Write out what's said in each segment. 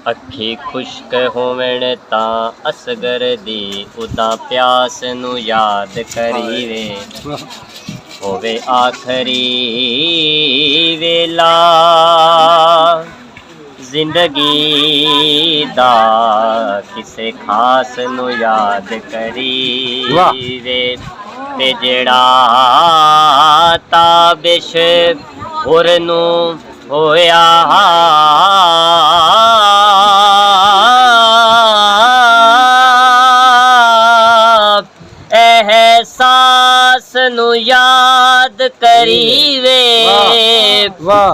ਅੱਖੀ ਖੁਸ਼ਕ ਹੋਵਣ ਤਾਂ ਅਸਗਰ ਦੀ ਉਦਾਂ ਪਿਆਸ ਨੂੰ ਯਾਦ ਕਰੀਵੇ ਹੋਵੇ ਆਖਰੀ ਵੇਲਾ ਜ਼ਿੰਦਗੀ ਦਾ ਕਿਸੇ ਖਾਸ ਨੂੰ ਯਾਦ ਕਰੀਵੇ ਤੇ ਜਿਹੜਾ ਤਾਬਿਸ਼ ਹੁਰ ਨੂੰ ਹੋਇਆ एहसास नू याद करीवे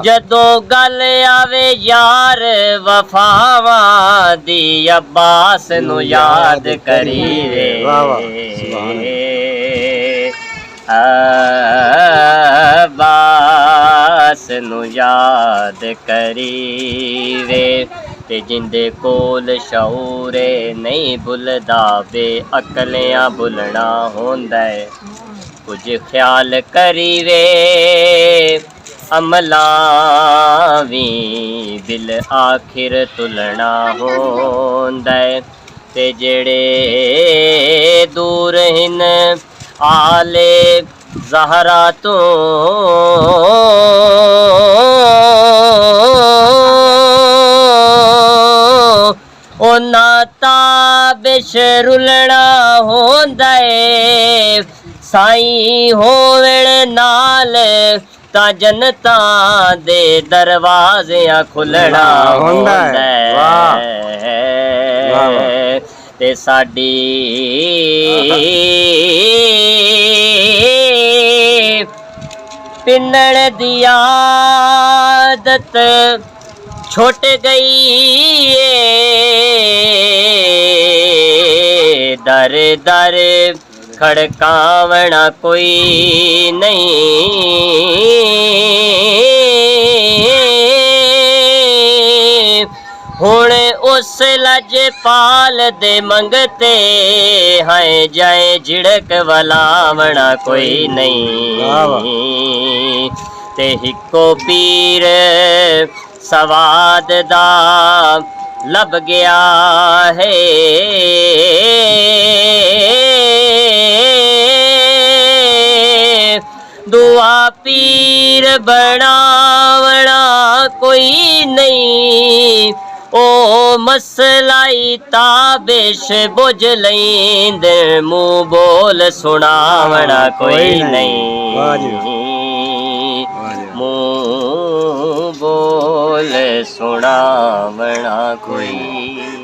जदों गल आवे यार वफावां दी अब्बास नू याद करीवे अब्बास नू याद करीवे ते जिंदे कोल शऊरे नहीं भुलदा बे अकलियां भुलना होंदा है कुछ ख्याल करीवे अमलां वी बिल आखिर तुलना होंदा है ते जेड़े दूर हिन आले ज़हरा तो ओना ताबिश रुलना होंदा है साईं होवण नाल ता जन्नतां दे दरवाज़ियां खुलना होंदा है ते साडी पिन्नण दी आदत छुट गई दर दर खड़कावना कोई नहीं हुण उस लजपाल दे मंगते हैं जाए झिड़क वलावना कोई नहीं ते हिको पीर सवाद दा लब गया है दुआ पीर बनावना कोई नहीं ओ मसलाई ताबिश बुझ लेंद मुँह बोल सुनावना कोई नहीं मुँह बोल सुनावना कोई